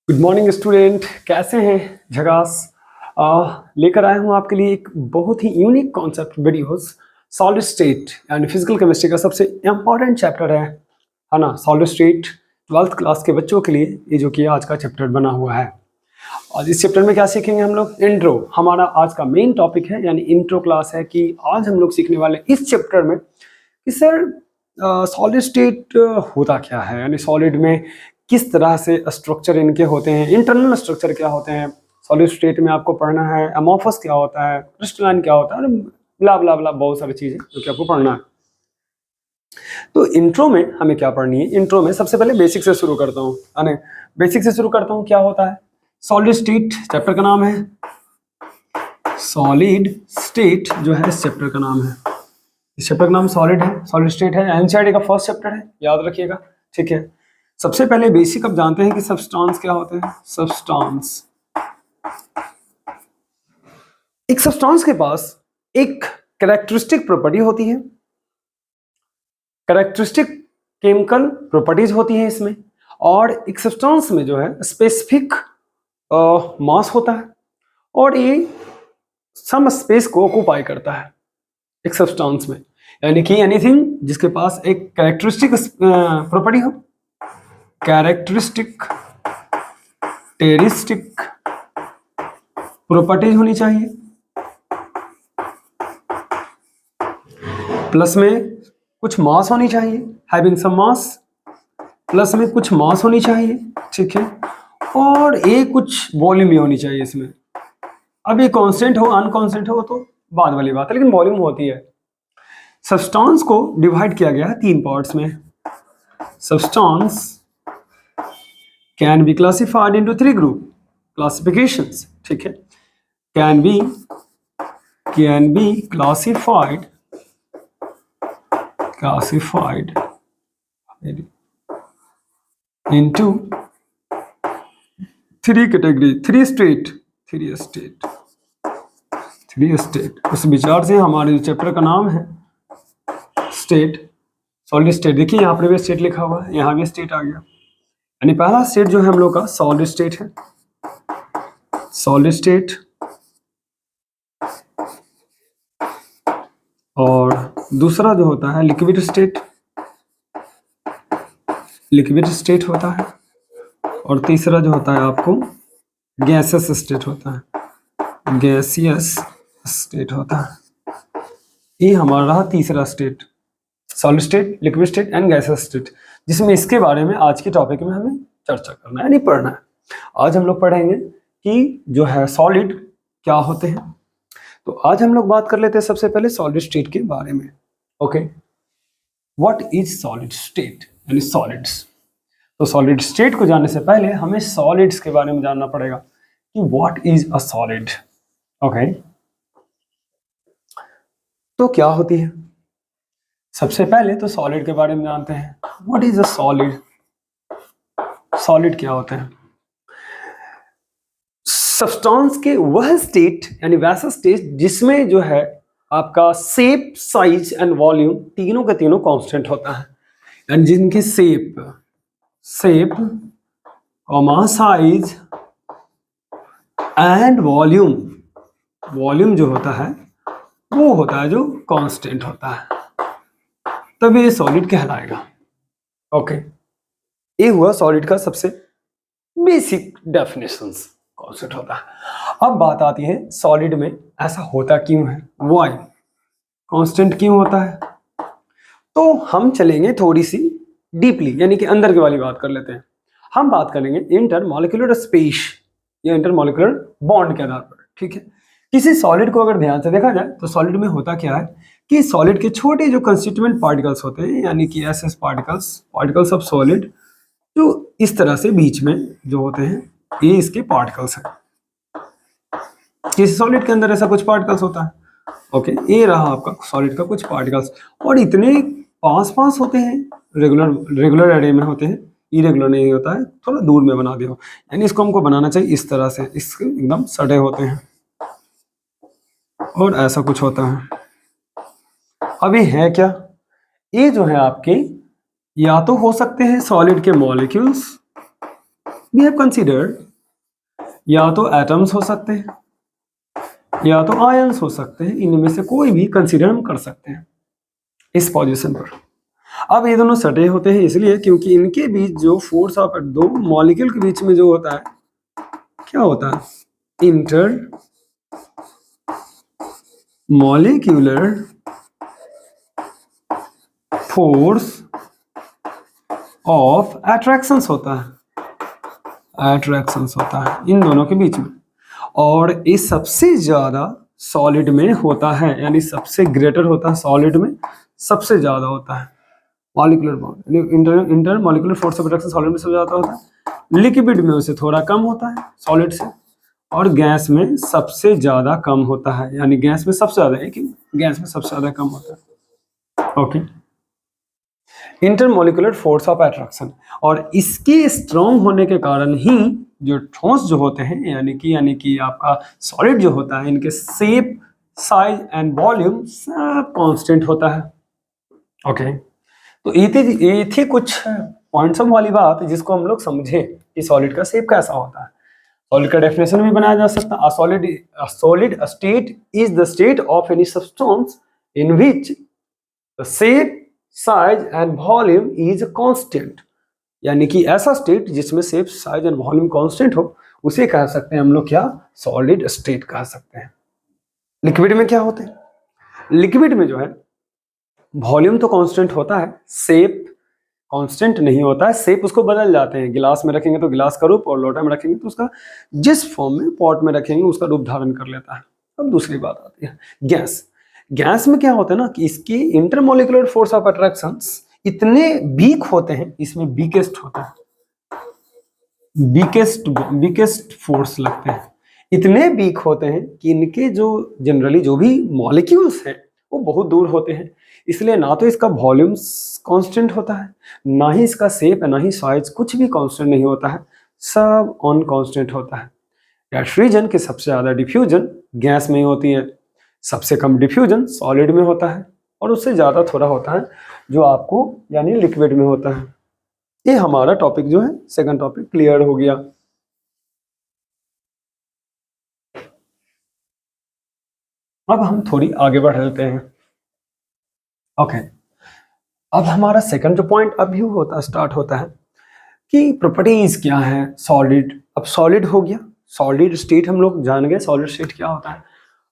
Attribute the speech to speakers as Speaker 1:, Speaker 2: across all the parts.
Speaker 1: Good morning student, कैसे हैं? झकास। लेकर आया हूँ आपके लिए एक बहुत ही unique concept videos. Solid state यानी फिजिकल केमिस्ट्री का सबसे इम्पॉर्टेंट चैप्टर है ना। सॉलिड स्टेट 12th क्लास के बच्चों के लिए ये जो कि आज का चैप्टर बना हुआ है। और इस चैप्टर में क्या सीखेंगे हम लोग? इंट्रो हमारा आज का मेन टॉपिक है, यानी इंट्रो क्लास है कि आज हम लोग सीखने वाले इस चैप्टर में कि सर सॉलिड स्टेट होता क्या है, यानी सॉलिड में किस तरह से स्ट्रक्चर इनके होते हैं, इंटरनल स्ट्रक्चर क्या होते हैं। सॉलिड स्टेट में आपको पढ़ना है अमोर्फस क्या होता है, क्रिस्टलाइन क्या होता है, और ब्ला ब्ला ब्ला बहुत सारी चीज़ें जो कि आपको पढ़ना है। तो इंट्रो में हमें क्या पढ़नी है? इंट्रो में सबसे पहले बेसिक से शुरू करता हूँ, यानी बेसिक से शुरू करता हूँ। क्या होता है सॉलिड स्टेट? चैप्टर का नाम है सॉलिड स्टेट, जो है इस चैप्टर का नाम है। इस चैप्टर का नाम सॉलिड है, सॉलिड स्टेट है, एनसीईआरटी का फर्स्ट चैप्टर है, याद रखिएगा। ठीक है, सबसे पहले बेसिक अब जानते हैं कि सब्सटेंस क्या होते हैं। सब्सटेंस, एक सब्सटेंस के पास एक कैरेक्टरिस्टिक प्रॉपर्टी होती है, कैरेक्टरिस्टिक केमिकल प्रॉपर्टीज होती है इसमें, और एक सब्सटेंस में जो है स्पेसिफिक मास होता है, और ये सम स्पेस को ऑक्यूपाई करता है एक सब्सटेंस में, यानी कि एनीथिंग जिसके पास एक कैरेक्टरिस्टिक प्रॉपर्टी हो, कैरेक्टरिस्टिक टेरिस्टिक प्रॉपर्टीज होनी चाहिए, प्लस में कुछ मास होनी चाहिए, हैविंग सम मास, प्लस में कुछ मास होनी चाहिए। ठीक है, और ये कुछ वॉल्यूम भी होनी चाहिए इसमें। अब ये कांस्टेंट हो अनकांस्टेंट हो तो बाद वाली बात है, लेकिन वॉल्यूम होती है। सब्सटेंस को डिवाइड किया गया है 3 पार्ट्स में। Substance can be classified into 3 group classifications. ठीक है, can be classified into 3 category, 3 state. उस विचार से हमारे चैप्टर का नाम है स्टेट, सॉलिड स्टेट। देखिए यहाँ पर भी स्टेट लिखा हुआ है, यहाँ भी स्टेट आ गया, यानी पहला स्टेट जो है हम लोग का सॉलिड स्टेट है, सॉलिड स्टेट। और दूसरा जो होता है लिक्विड स्टेट होता है, और तीसरा जो होता है आपको गैसियस स्टेट होता है, गैसियस स्टेट होता है। ये हमारा रहा तीसरा state, solid state, liquid state and gaseous state, जिसमें इसके बारे में आज के टॉपिक में हमें चर्चा करना है, यानी पढ़ना है। आज हम लोग पढ़ेंगे कि जो है सॉलिड क्या होते हैं। तो आज हम लोग बात कर लेते हैं सबसे पहले सॉलिड स्टेट के बारे में। Okay, what is solid state, यानी सॉलिड्स। तो सॉलिड स्टेट को जानने से पहले हमें सॉलिड्स के बारे में जानना पड़ेगा कि what is a solid. Okay, तो क्या होती है? सबसे पहले तो सॉलिड के बारे में जानते हैं। What is a solid? Solid क्या होते हैं? सब्सटेंस के वह स्टेट, यानी वैसा स्टेट जिसमें जो है आपका शेप, साइज एंड वॉल्यूम तीनों के तीनों कांस्टेंट होता है, यानी जिनकी शेप, साइज एंड वॉल्यूम जो होता है वो होता है जो कांस्टेंट होता है, तब ये सॉलिड कहलाएगा। ओके, ये हुआ सॉलिड का सबसे बेसिक डेफिनेशंस, कॉन्सेप्ट होता है। अब बात आती है सॉलिड में ऐसा होता क्यों है, व्हाई, कांस्टेंट क्यों होता है। तो हम चलेंगे थोड़ी सी डीपली, यानी कि अंदर की वाली बात कर लेते हैं। हम बात करेंगे इंटरमॉलिक्यूलर स्पेस या इंटरमॉलिक्यूलर बॉन्ड के आधार पर। ठीक है, किसी सॉलिड को अगर ध्यान से देखा जाए तो सॉलिड में होता क्या है कि सॉलिड के छोटे जो कंस्टिट्यूएंट पार्टिकल्स होते हैं, यानी कि एसएस पार्टिकल्स ऑफ सॉलिड, जो इस तरह से बीच में जो होते हैं ये इसके पार्टिकल्स हैं। किसी सॉलिड के अंदर ऐसा कुछ पार्टिकल्स होता है। ओके, ये रहा आपका सॉलिड का कुछ पार्टिकल्स, और इतने पास होते हैं, रेगुलर एरिया में होते हैं, इरेगुलर नहीं होता है, थोड़ा दूर में बना दिया हो, यानी इसको हमको बनाना चाहिए इस तरह से, इसके एकदम सटे होते हैं, और ऐसा कुछ होता है। अभी है क्या, ये जो है आपके या तो हो सकते हैं सॉलिड के मॉलिक्यूल्स, वी हैव कंसीडर्ड, या तो एटम्स हो सकते हैं या तो आयंस हो सकते हैं, इनमें से कोई भी कंसीडर हम कर सकते हैं इस पोजीशन पर। अब ये दोनों सटे होते हैं इसलिए क्योंकि इनके बीच जो फोर्स ऑफ दो मॉलिक्यूल के बीच में जो होता है क्या होता है, inter molecular force of attractions होता है, अट्रैक्शंस होता है इन दोनों के बीच में। और ये सबसे ज्यादा सॉलिड में होता है, यानी सबसे ग्रेटर होता है सॉलिड में, सबसे ज्यादा होता है molecular bond, inter molecular force of attraction solid में सबसे ज्यादा होता है, लिक्विड में उसे थोड़ा कम होता है सॉलिड से, और गैस में सबसे ज्यादा कम होता है, यानी गैस में सबसे ज्यादा है कि गैस में सबसे ज्यादा कम होता है। Okay, intermolecular force of attraction, और इसके स्ट्रॉन्ग होने के कारण ही जो ठोस जो होते हैं यानी कि आपका सॉलिड जो होता है, इनके शेप, साइज एंड वॉल्यूम सब कांस्टेंट होता है। ओके, तो ये थे कुछ पॉइंट्स ऑफ वाली बात जिसको हम लोग समझे कि सॉलिड का शेप कैसा होता है। सॉलिड का डेफिनेशन भी बनाया जा सकता है, a solid state is the state of any substance in which the shape, size and volume is constant, यानी कि ऐसा स्टेट जिसमें shape, size and volume constant हो, उसे कह सकते हैं हम लोग क्या, सॉलिड स्टेट कह सकते हैं। लिक्विड में क्या होते हैं, लिक्विड में जो है वॉल्यूम तो कांस्टेंट होता है, शेप कांस्टेंट नहीं होता है, शेप उसको बदल जाते हैं, गिलास में रखेंगे तो गिलास का रूप, और लोटा में रखेंगे तो उसका जिस फॉर्म में पॉट में रखेंगे उसका रूप धारण कर लेता है। अब दूसरी बात आती है गैस। गैस में क्या होता है ना कि इसकी इंटरमॉलिक्यूलर फोर्स ऑफ अट्रैक्शंस इतने वीक होते हैं, इसमें वीकेस्ट होता है, वीकेस्ट फोर्स लगते हैं, इतने वीक होते हैं कि इनके जो जनरली जो भी मॉलिक्यूल्स हैं वो बहुत दूर होते हैं, इसलिए ना तो इसका वॉल्यूम कांस्टेंट होता है, ना ही इसका शेप, ना ही साइज, कुछ भी कांस्टेंट नहीं होता है, सब अनकांस्टेंट होता है। दैट्स रीजन कि सबसे ज़्यादा डिफ्यूजन गैस में ही होती है, सबसे कम डिफ्यूजन सॉलिड में होता है, और उससे ज़्यादा थोड़ा होता है जो आपको यानी लिक्विड में होता है। ये हमारा टॉपिक जो है सेकंड टॉपिक क्लियर हो गया। अब हम थोड़ी आगे बढ़ लेते हैं। ओके, अब हमारा सेकंड जो पॉइंट अभी स्टार्ट होता है कि प्रॉपर्टीज क्या है सॉलिड। अब सॉलिड हो गया, सॉलिड स्टेट हम लोग जान गए, सॉलिड स्टेट क्या होता है।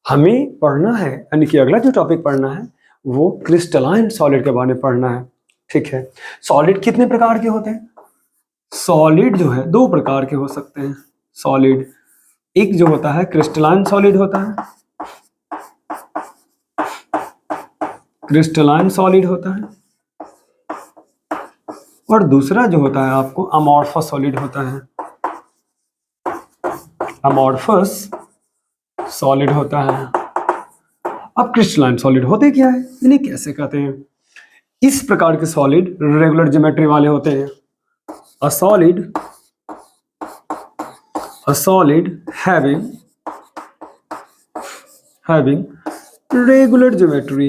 Speaker 1: हमें पढ़ना है, यानी कि अगला जो टॉपिक पढ़ना है वो क्रिस्टलाइन सॉलिड के बारे में पढ़ना है। ठीक है, सॉलिड कितने प्रकार के होते हैं, सॉलिड जो है दो प्रकार के हो सकते हैं सॉलिड। एक जो होता है क्रिस्टलाइन सॉलिड होता है, क्रिस्टलाइन सॉलिड होता है, और दूसरा जो होता है आपको अमॉर्फस सॉलिड होता है, अमॉर्फस सॉलिड होता है। अब क्रिस्टलाइन सॉलिड होते क्या है, इन्हें कैसे कहते हैं। इस प्रकार के सॉलिड रेगुलर ज्योमेट्री वाले होते हैं। A solid having regular geometry,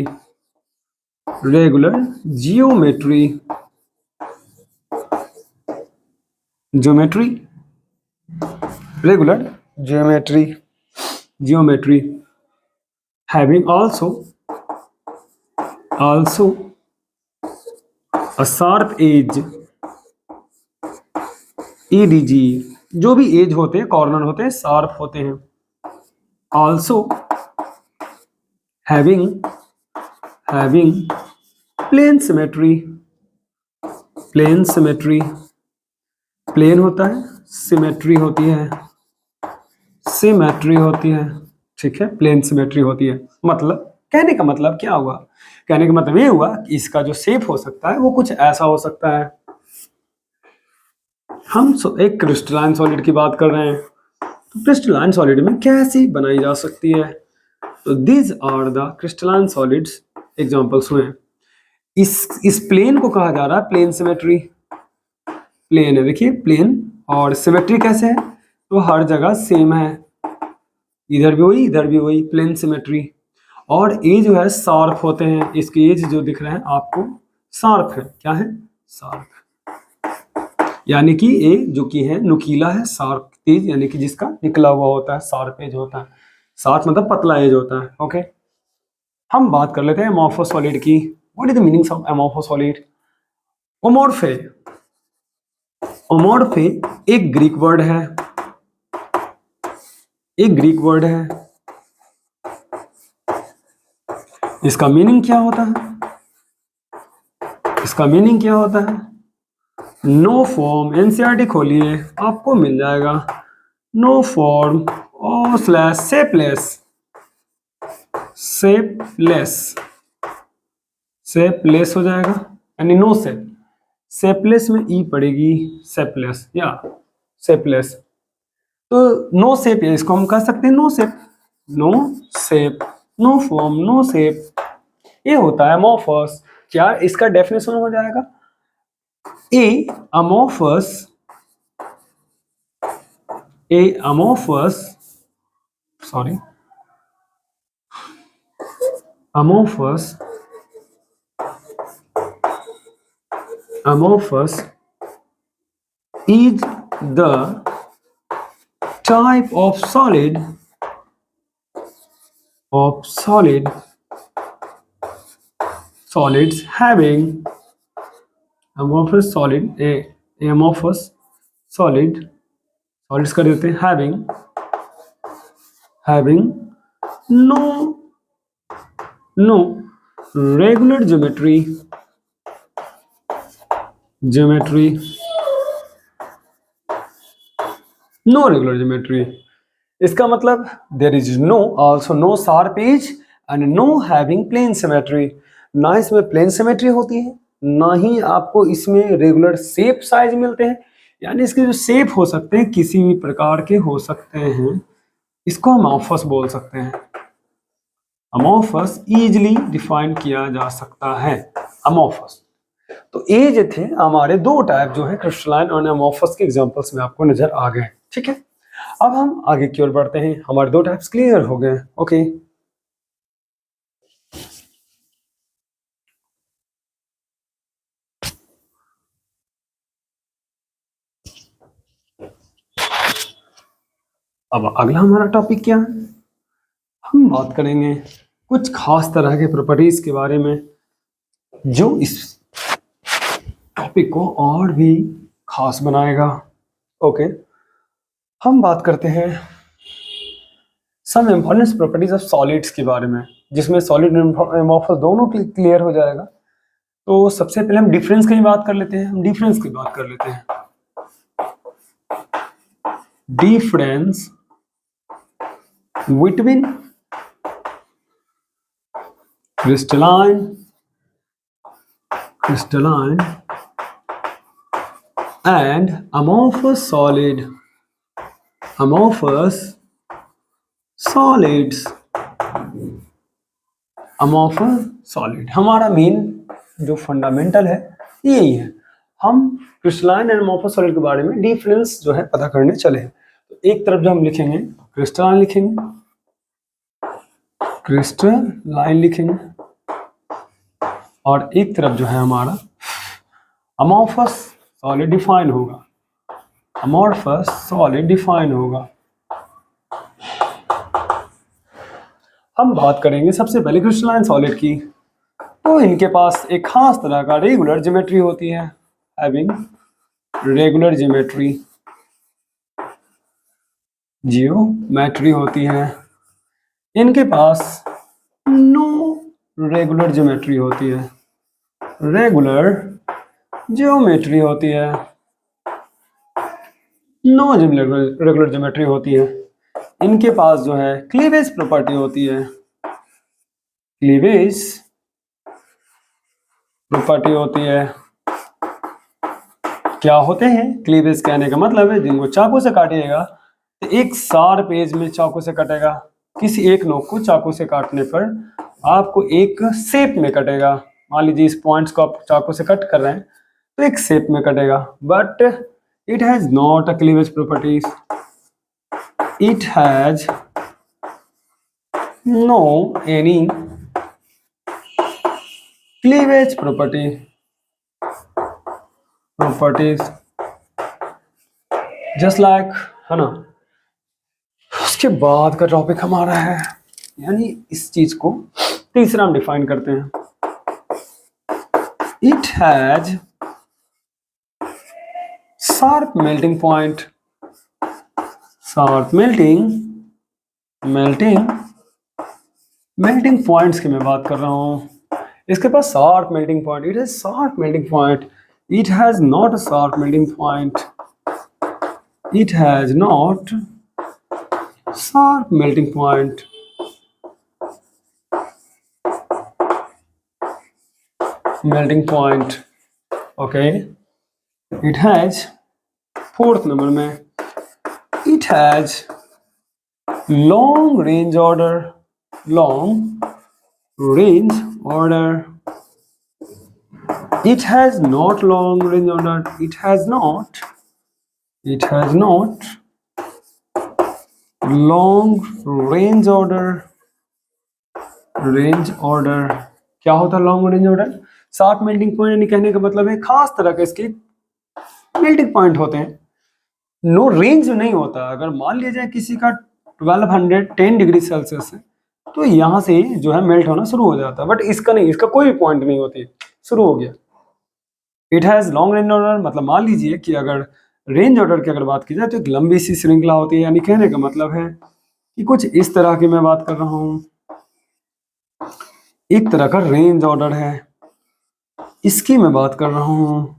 Speaker 1: regular geometry having also a sharp edge, EDG, जो भी एज होते हैं, कॉर्नर होते हैं, शार्प होते हैं। also having plane symmetry, plane होता है, सिमेट्री होती है, ठीक है, प्लेन सिमेट्री होती है। मतलब कहने का मतलब क्या हुआ, कहने का मतलब ये हुआ कि इसका जो शेप हो सकता है वो कुछ ऐसा हो सकता है। हम एक क्रिस्टलाइन सॉलिड की बात कर रहे हैं, तो क्रिस्टलाइन सॉलिड में कैसी बनाई जा सकती है, तो these are the crystalline solids examples हुए। इस प्लेन को कहा जा रहा है प्लेन सिमेट्री, प्लेन है, देखिए प्लेन, और सिमेट्री कैसे है, तो हर जगह सेम है, इधर भी वही इधर भी वही, प्लेन सिमेट्री। और ये जो है शार्प होते हैं, इसके एज जो दिख रहे हैं आपको शार्प है, क्या है, शार्प। यानी कि ए जो कि है नुकीला है, शार्प तेज यानी कि जिसका निकला हुआ होता है, शार्प एज होता है। शार्प मतलब पतला एज होता है। ओके, हम बात कर लेते हैं अमोर्फस सॉलिड की। What is the meaning of amorphous solid? अमोर्फे, अमोर्फे एक ग्रीक वर्ड है, एक ग्रीक वर्ड है। इसका मीनिंग क्या होता है? इसका मीनिंग क्या होता है? नो फॉर्म, एनसीईआरटी खोलिए आपको मिल जाएगा। नो फॉर्म और स्लैश शेपलेस, शेपलेस, शेपलेस हो जाएगा यानी नो शेप। शेपलेस में ई पड़ेगी, शेपलेस या शेपलेस। तो नो शेप है, इसको हम कह सकते हैं no shape, no shape, no form, no shape, ये होता है अमोर्फस। क्या इसका डेफिनेशन हो जाएगा? A amorphous, a amorphous, sorry, amorphous, amorphous is the type of solid, of solids having amorphous solid, a amorphous solid, solids कर देते हैं having no regular geometry, no regular geometry। इसका मतलब there is no also no sharp edge and no having plane symmetry. ना इसमें plane symmetry होती है, ना ही आपको इसमें रेगुलर शेप साइज मिलते हैं, यानी इसके जो शेप हो सकते हैं किसी भी प्रकार के हो सकते हैं। इसको हम अमोर्फस बोल सकते हैं। अमोर्फस इजीली डिफाइन किया जा सकता है अमोर्फस। तो ये जो थे हमारे दो टाइप जो है क्रिस्टलाइन और अमोर्फस के एग्जांपल्स में आपको नजर आ गए। ठीक है, अब हम आगे की ओर बढ़ते हैं। हमारे दो टाइप्स क्लियर हो गए। ओके, अब अगला हमारा टॉपिक क्या है? हम बात करेंगे कुछ खास तरह के प्रॉपर्टीज के बारे में जो इस टॉपिक को और भी खास बनाएगा। ओके, हम बात करते हैं some important properties of solids के बारे में, जिसमें सॉलिड और अमोर्फस दोनों क्लियर हो जाएगा। तो सबसे पहले हम डिफरेंस की बात कर लेते हैं। हम डिफरेंस की बात कर लेते हैं। Difference between crystalline and amorphous solid, amorphous solids, amorphous solid हमारा मेन जो फंडामेंटल है यही है। हम क्रिस्टलाइन एंड अमोर्फस सॉलिड के बारे में डिफरेंस जो है पता करने चले। तो एक तरफ जो हम लिखेंगे क्रिस्टलाइन लिखेंगे, क्रिस्टलाइन लिखेंगे, और एक तरफ जो है हमारा अमोर्फस सॉलिड डिफाइन होगा, अमोर्फस सॉलिड डिफाइन होगा। हम बात करेंगे सबसे पहले क्रिस्टलाइन सॉलिड की। तो इनके पास एक खास तरह का रेगुलर ज्योमेट्री होती है, हैविंग रेगुलर ज्योमेट्री, जियोमेट्री होती है। इनके पास नो रेगुलर ज्योमेट्री होती है, रेगुलर ज्योमेट्री होती है, नो रेगुलर ज्योमेट्री होती है। इनके पास जो है क्लीवेज प्रॉपर्टी होती है, क्लीवेज प्रॉपर्टी होती है। क्या होते हैं क्लीवेज? कहने का मतलब है जिनको चाकू से काटिएगा तो एक शार्प एज में चाकू से कटेगा, किसी एक नोक को चाकू से काटने पर आपको एक शेप में कटेगा। मान लीजिए इस पॉइंट्स को आप चाकू से कट कर रहे हैं तो एक शेप में कटेगा, but it has not a cleavage properties, it has no any cleavage properties. Just like, है ना। उसके बाद का टॉपिक हमारा है, यानी इस चीज को तीसरा हम डिफाइन करते हैं। It has sharp melting point. Sharp melting points की मैं बात कर रहा हूं। इसके पास sharp melting point, it has sharp melting point, it has not a sharp melting point, it has not sharp melting point. Melting point, okay. It has, fourth number में, it has long range order, long range order, it has not long range order, it has not long range order, range order। क्या होता है long range order? Sharp melting point, यानी कहने का मतलब है खास तरह के इसके मेल्टिंग पॉइंट होते हैं, नो रेंज नहीं होता। अगर मान लिया जाए किसी का 1210 डिग्री सेल्सियस है तो यहाँ से जो है मेल्ट होना शुरू हो जाता है, बट इसका नहीं, इसका कोई पॉइंट नहीं होती, शुरू हो गया। It has long range order, मतलब मान लीजिए कि अगर रेंज ऑर्डर की अगर बात की जाए तो एक लंबी सी श्रृंखला होती है, यानी कहने का मतलब है कि कुछ इस तरह की मैं बात कर रहा हूँ, एक तरह का रेंज ऑर्डर है, इसकी मैं बात कर रहा हूँ।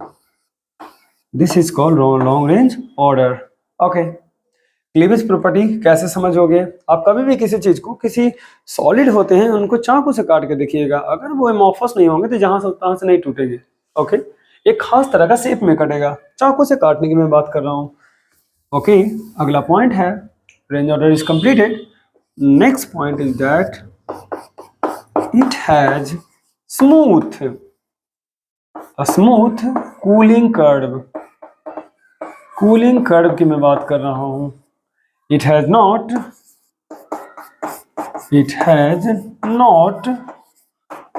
Speaker 1: This is called long range order, okay. Cleavage property कैसे समझोगे? आप कभी भी किसी चीज को, किसी सॉलिड होते हैं उनको चाकू से काट के देखिएगा, अगर वो एमोफस नहीं होंगे तो जहां से तहां से नहीं टूटेंगे, ओके। एक खास तरह का शेप में कटेगा, चाकू से काटने की मैं बात कर रहा हूं, ओके। अगला पॉइंट है range order is completed. Next point is that it has smooth cooling curve. Cooling curve की मैं बात कर रहा हूं। It has not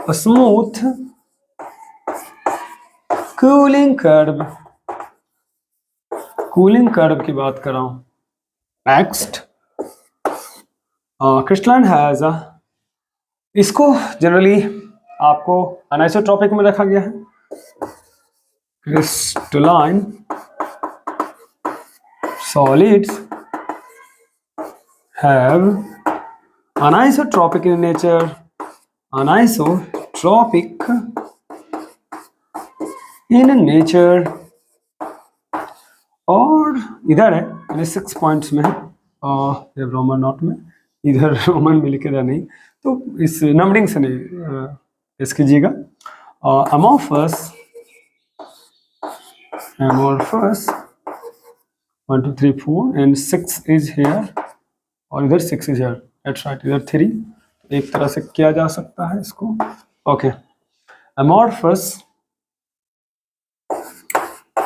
Speaker 1: a smooth cooling curve। Cooling curve की बात कर रहा हूं। नेक्स्ट, क्रिस्टलाइन हैज, इसको जनरली आपको अनाइसोट्रॉपिक में रखा गया है। Crystalline solids have anisotropic in nature, anisotropic in nature। और इधर है यानी 6 पॉइंट्स में है, और रोमन नोट में, इधर रोमन में लिखे नहीं, तो इस नंबरिंग से नहीं इस कीजिएगा। अमोर्फस 1 2 3 4 एंड 6 इज हेयर, और इधर 6 इज हेयर, दैट्स राइट, इधर 3, एक तरह से किया जा सकता है इसको, okay. Amorphous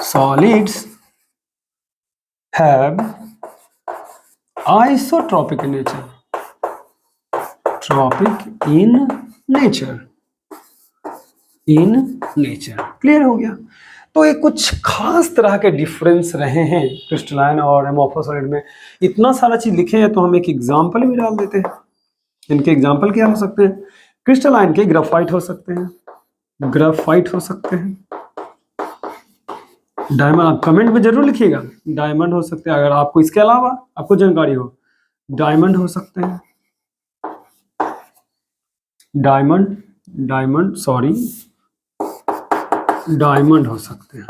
Speaker 1: solids have isotropic in nature, tropic in nature, clear हो गया। तो ये कुछ खास तरह के डिफरेंस रहे हैं क्रिस्टलाइन और एमोर्फस सॉलिड में। इतना सारा चीज लिखे हैं तो हम एक एग्जांपल भी डाल देते हैं। इनके एग्जांपल क्या हो सकते हैं? क्रिस्टलाइन के ग्राफाइट हो सकते हैं, डायमंड, आप कमेंट में जरूर लिखिएगा, डायमंड हो सकते हैं, अगर आपको इसके अलावा आपको जानकारी हो। डायमंड हो सकते हैं, डायमंड हो सकते हैं,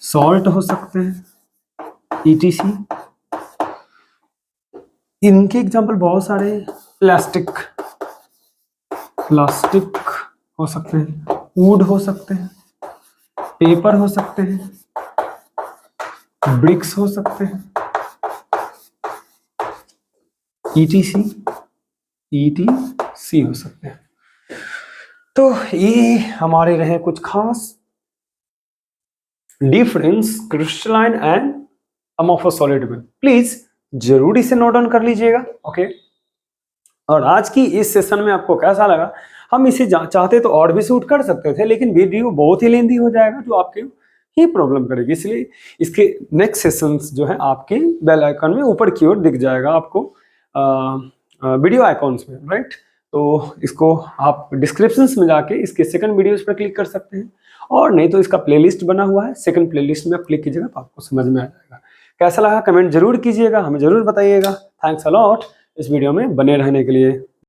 Speaker 1: सॉल्ट हो सकते हैं, ETC। इनके एग्जांपल बहुत सारे, प्लास्टिक हो सकते हैं, वुड हो सकते हैं, पेपर हो सकते हैं, ब्रिक्स हो सकते हैं, ETC हो सकते हैं। तो ये हमारे रहे कुछ खास difference crystalline and amorphous solid में। प्लीज जरूर इसे नोट डाउन कर लीजिएगा, ओके। और आज की इस सेशन में आपको कैसा लगा? हम इसे चाहते तो और भी शूट कर सकते थे, लेकिन वीडियो बहुत ही लेंथी हो जाएगा, जो आपके ही प्रॉब्लम करेगी। इसलिए इसके नेक्स्ट सेशंस जो है आपके बेल आइकन में ऊपर की ओर दिख जाएगा आपको वीडियो आइकॉन्स में, राइट। तो इसको आप डिस्क्रिप्शंस में जाके इसके सेकंड वीडियोस पर क्लिक कर सकते हैं, और नहीं तो इसका प्लेलिस्ट बना हुआ है, सेकंड प्लेलिस्ट में आप क्लिक कीजिएगा तो आपको समझ में आ जाएगा। कैसा लगा कमेंट जरूर कीजिएगा, हमें जरूर बताइएगा। थैंक्स अ लॉट इस वीडियो में बने रहने के लिए।